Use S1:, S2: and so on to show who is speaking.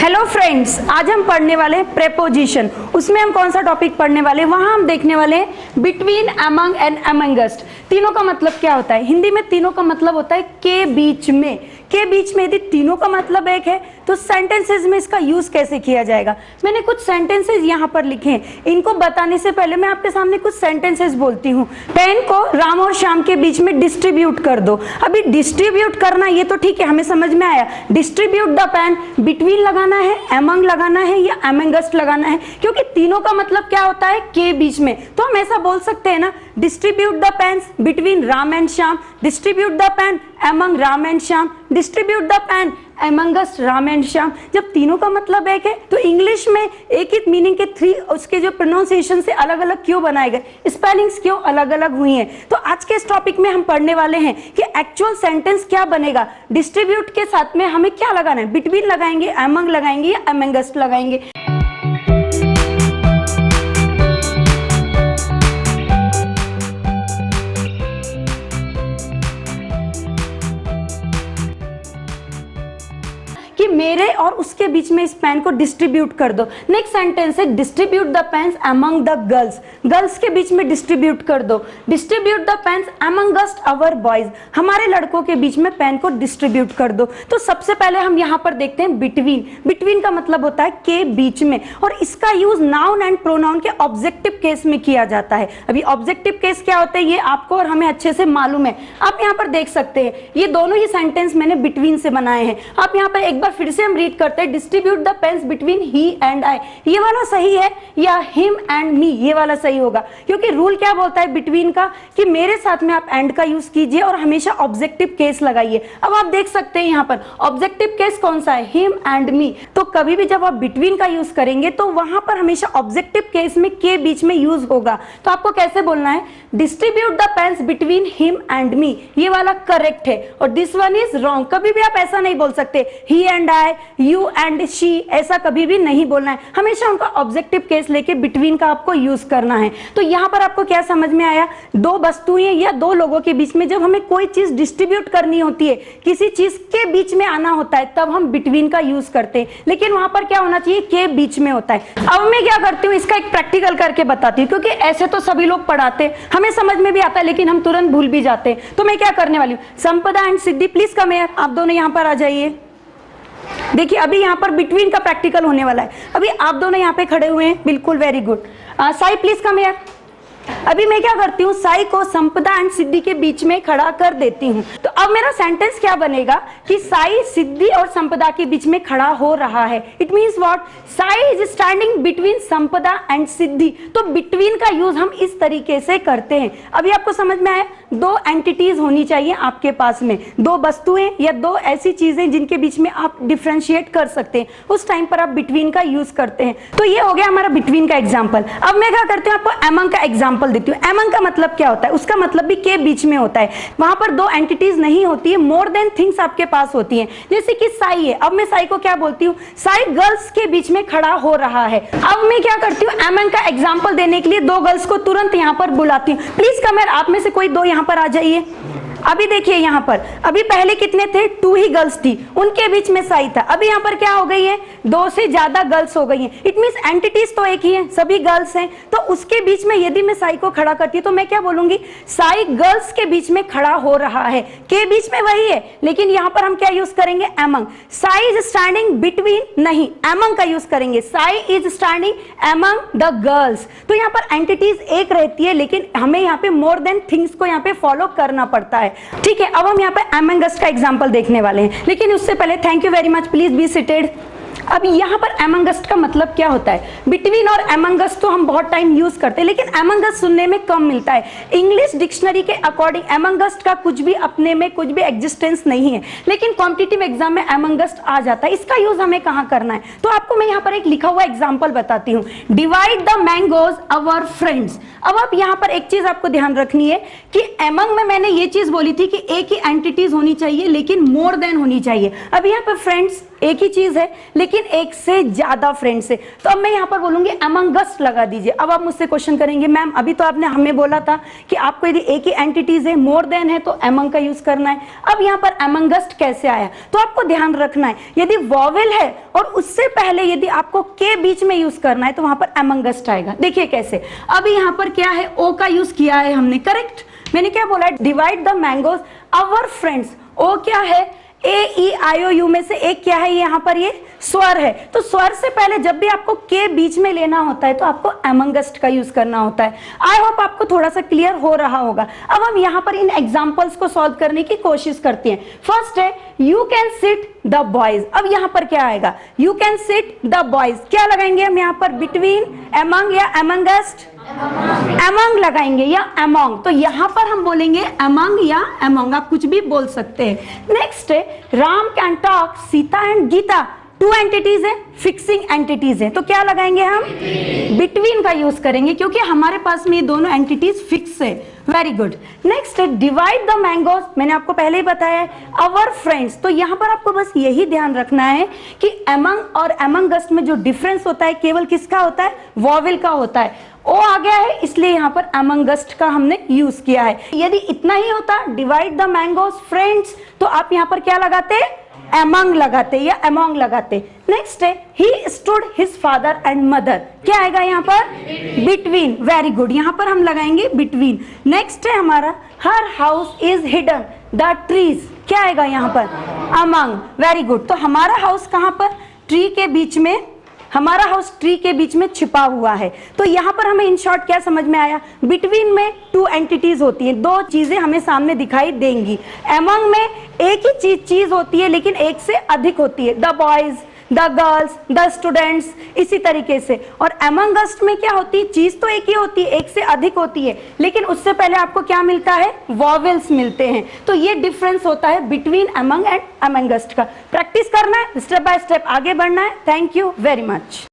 S1: Hello friends, आज हम पढ़ने वाले हैं प्रेपोजिशन। उसमें हम कौन सा टॉपिक पढ़ने वाले हैं? वहां हम देखने वाले हैं बिटवीन, अमंग एंड अमंगस्ट। तीनों का मतलब क्या होता है? हिंदी में तीनों का मतलब होता है के बीच में। के बीच में यदि तीनों का मतलब एक है तो सेंटेंसेस में इसका यूज कैसे किया जाएगा? मैंने कुछ सेंटेंसेस यहाँ पर लिखे हैं। इनको बताने से पहले मैं आपके सामने कुछ सेंटेंसेस बोलती हूँ। पेन को राम और श्याम के बीच में डिस्ट्रीब्यूट कर दो। अभी डिस्ट्रीब्यूट करना ये तो ठीक है, हमें समझ में आया। डिस्ट्रीब्यूट द पेन, बिटवीन लगाना है, अमंग लगाना है या अमंगस्ट लगाना है, क्योंकि तीनों का मतलब क्या होता है? के बीच में। तो हम ऐसा बोल सकते हैं ना, distribute the pens between Ram and Shyam, distribute the pen among Ram and Shyam, distribute the pen amongst Ram and Shyam. जब तीनों का मतलब एक है तो इंग्लिश में एक ही मीनिंग के थ्री, उसके जो प्रोनाउंसिएशन से अलग अलग क्यों बनाए गए, स्पेलिंग्स क्यों अलग अलग हुई हैं? तो आज के इस टॉपिक में हम पढ़ने वाले हैं कि एक्चुअल सेंटेंस क्या बनेगा। डिस्ट्रीब्यूट के साथ में हमें क्या लगाना है? बिटवीन लगाएंगे, अमंग लगाएंगे या अमंगस्ट लगाएंगे। कि मेरे और उसके बीच में इस पेन को डिस्ट्रीब्यूट कर दो। नेक्स्ट सेंटेंस है distribute the pens among the girls, girls के बीच में डिस्ट्रीब्यूट कर दो। Distribute the pens amongst our boys, हमारे लड़कों के बीच में पेन को डिस्ट्रीब्यूट कर दो। तो सबसे पहले हम यहाँ पर देखते हैं बिटवीन। बिटवीन का मतलब होता है के बीच में, और इसका यूज नाउन एंड प्रोनाउन के ऑब्जेक्टिव केस में किया जाता है। अभी ऑब्जेक्टिव केस क्या होता है ये आपको और हमें अच्छे से मालूम है। आप यहाँ पर देख सकते हैं ये दोनों ही सेंटेंस मैंने बिटवीन से बनाए हैं। आप यहाँ पर एक बार फिर से हम रीड करते हैं, distribute the pens between he and I. ये वाला सही है या हिम एंड मी, ये वाला सही होगा? क्योंकि रूल क्या बोलता है बिटवीन का कि मेरे साथ में आप एंड का यूज कीजिए और हमेशा ऑब्जेक्टिव केस लगाइए। अब आप देख सकते हैं यहाँ पर ऑब्जेक्टिव केस कौन सा है? हिम एंड मी। तो कभी भी जब आप बिटवीन का यूज करेंगे तो वहां पर हमेशा ऑब्जेक्टिव केस में के बीच में यूज होगा। तो आपको कैसे बोलना है? Distribute the pens between him and me, ये वाला करेक्ट है। और दिस वन इज रॉन्ग। कभी भी आप ऐसा नहीं बोल सकते ही and I, you and she, ऐसा कभी भी नहीं बोलना है। हमेशा उनका ऑब्जेक्टिव केस लेके बिटवीन का आपको यूज करना है। तो यहाँ पर आपको क्या समझ में आया? दो वस्तुएं या दो लोगों के बीच में जब हमें कोई चीज डिस्ट्रीब्यूट करनी होती है, किसी चीज के बीच में आना होता है, तब हम बिटवीन का यूज करते हैं। लेकिन वहां पर क्या होना चाहिए? के बीच में होता है। अब मैं क्या करती हूँ, इसका एक प्रैक्टिकल करके बताती हूँ, क्योंकि ऐसे तो सभी लोग पढ़ाते हैं, हमें समझ में भी आता है, लेकिन हम तुरंत भूल भी जाते हैं। तो मैं क्या करने वाली हूँ, संपदा and Siddhi please come here, आप दोनों यहाँ पर आ जाइए। देखिए अभी यहाँ पर बिटवीन का प्रैक्टिकल होने वाला है। अभी आप दोनों यहाँ पे खड़े हुए हैं, बिल्कुल very good. Sai please come here. अभी मैं क्या करती हूँ, साई को संपदा एंड सिद्धि के बीच में खड़ा कर देती हूँ। तो अब मेरा सेंटेंस क्या बनेगा कि साई सिद्धि और संपदा के बीच में खड़ा हो रहा है। It means what? Sai is standing between संपदा एंड सिद्धि। तो बिटवीन का यूज हम इस तरीके से करते हैं। अभी आपको समझ में आया? दो एंटिटीज होनी चाहिए आपके पास में, दो वस्तुएं या दो ऐसी चीजें जिनके बीच में आप डिफ्रेंशिएट कर सकते हैं, उस टाइम पर आप बिटवीन का यूज करते हैं। तो ये हो गया हमारा बिटवीन का एग्जाम्पल। अब मैं क्या करती हूँ, आपको अमंग का एग्जाम्पल देती हूँ। अमंग का मतलब क्या होता है? उसका मतलब भी के बीच में होता है। वहां पर दो एंटिटीज नहीं होती है, मोर देन थिंग्स आपके पास होती हैं। जैसे कि साई है, अब मैं साई को क्या बोलती हूँ? साई गर्ल्स के बीच में खड़ा हो रहा है। अब मैं क्या करती हूँ, अमंग का एग्जाम्पल देने के लिए दो गर्ल्स को तुरंत यहाँ पर बुलाती हूँ। प्लीज कम हियर, आप में से कोई दो यहाँ पर आ जाइए। अभी देखिए यहाँ पर अभी पहले कितने थे? 2 ही गर्ल्स थी, उनके बीच में साई था। अभी यहाँ पर क्या हो गई है? 2 से ज्यादा गर्ल्स हो गई हैं। इट मींस एंटिटीज तो एक ही है, सभी गर्ल्स हैं। तो उसके बीच में यदि मैं साई को खड़ा करती हूँ तो मैं क्या बोलूंगी? साई गर्ल्स के बीच में खड़ा हो रहा है। के बीच में वही है, लेकिन यहाँ पर हम क्या यूज करेंगे? Among. Sai is standing between, नहीं, अमंग का यूज करेंगे। Sai is standing among the girls. तो यहाँ पर एंटिटीज एक रहती है, लेकिन हमें यहाँ पे मोर देन थिंग्स को यहाँ पे फॉलो करना पड़ता है। ठीक है, अब हम यहाँ पे अमंगस्ट का एग्जांपल देखने वाले हैं, लेकिन उससे पहले thank you very much, please be seated. अब यहाँ पर अमंगस्ट का मतलब क्या होता है? बिटवीन और अमंगस्ट तो हम बहुत टाइम यूज करते हैं, लेकिन अमंगस्ट सुनने में कम मिलता है। इंग्लिश डिक्शनरी के अकॉर्डिंग अमंगस्ट का कुछ भी अपने में कुछ भी एग्जिस्टेंस नहीं है, लेकिन कॉम्पिटिटिव एग्जाम में अमंगस्ट आ जाता है। इसका यूज हमें कहाँ करना है? तो आपको मैं यहाँ पर एक लिखा हुआ एग्जाम्पल बताती हूँ। Divide the mangoes our friends. अब आप यहाँ पर एक चीज आपको ध्यान रखनी है कि अमंग में मैंने ये चीज बोली थी कि एक ही एंटिटीज होनी चाहिए, लेकिन मोर देन होनी चाहिए। अब यहाँ पर फ्रेंड्स एक ही चीज है लेकिन एक से ज्यादा फ्रेंड्स है। तो अब मैं यहाँ पर बोलूंगी अमंगस्ट लगा दीजिए। अब आप मुझसे क्वेश्चन करेंगे मैम अभी तो आपने हमें बोला था कि आपको यदि एक ही एंटिटीज है, मोर देन है, तो अमंग का यूज करना है। अब यहाँ पर अमंगस्ट कैसे आया, तो आपको ध्यान रखना है यदि वॉवेल है और उससे पहले यदि आपको के बीच में यूज करना है तो वहां पर अमंगस्ट आएगा। देखिए कैसे, अभी यहाँ पर क्या है, ओ का यूज किया है हमने, करेक्ट। मैंने क्या बोला, divide the mangoes our friends. ओ क्या है, ए ई आई ओ यू में से एक क्या है, यहाँ पर ये स्वर है। तो स्वर से पहले जब भी आपको के बीच में लेना होता है तो आपको अमंगस्ट का यूज करना होता है। आई होप आपको थोड़ा सा क्लियर हो रहा होगा। अब हम यहाँ पर इन एग्जांपल्स को सॉल्व करने की कोशिश करते हैं। फर्स्ट है you can sit the boys. अब यहाँ पर क्या आएगा, you can sit the boys, क्या लगाएंगे हम यहाँ पर, बिटवीन, अमंग या अमंगस्ट, अमंग लगाएंगे या अमंग। तो यहां पर हम बोलेंगे अमंग या अमंग, आप कुछ भी बोल सकते हैं। नेक्स्ट है Ram can talk Sita and Gita. Two entities है, फिक्सिंग एंटिटीज है, तो क्या लगाएंगे हम, बिटवीन का यूज करेंगे क्योंकि हमारे पास में ये दोनों एंटिटीज फिक्स है। Very good. नेक्स्ट है डिवाइड द मैंगोज। मैंने आपको पहले ही बताया अवर फ्रेंड्स। तो यहां पर आपको बस यही ध्यान रखना है कि अमंग और अमंगस्ट में जो डिफरेंस होता है केवल किसका होता है, वॉवेल का होता है। ओ आ गया है इसलिए यहाँ पर अमंगस्ट का हमने यूज किया है। यदि इतना ही होता डिवाइड द मैंगोज फ्रेंड्स, तो आप यहाँ पर क्या लगाते, अमंग लगाते या अमोंग लगाते। नेक्स्ट है he stood his father and mother, क्या आएगा यहाँ पर, बिटवीन। वेरी गुड, यहाँ पर हम लगाएंगे बिटवीन। नेक्स्ट है हमारा her house is hidden the trees, क्या आएगा यहाँ पर, अमंग। Very good. तो हमारा हाउस कहाँ पर, ट्री के बीच में, हमारा हाउस ट्री के बीच में छिपा हुआ है। तो यहाँ पर हमें इन शॉर्ट क्या समझ में आया, बिटवीन में टू एंटिटीज होती हैं, दो चीजें हमें सामने दिखाई देंगी। अमंग में एक ही चीज होती है लेकिन एक से अधिक होती है, the boys, the girls, the students, इसी तरीके से। और अमंगस्ट में क्या होती है, चीज तो एक ही होती है, एक से अधिक होती है, लेकिन उससे पहले आपको क्या मिलता है, वॉवेल्स मिलते हैं। तो ये डिफरेंस होता है बिटवीन अमंग एंड अमंगस्ट का। प्रैक्टिस करना है, स्टेप बाय स्टेप आगे बढ़ना है। Thank you very much.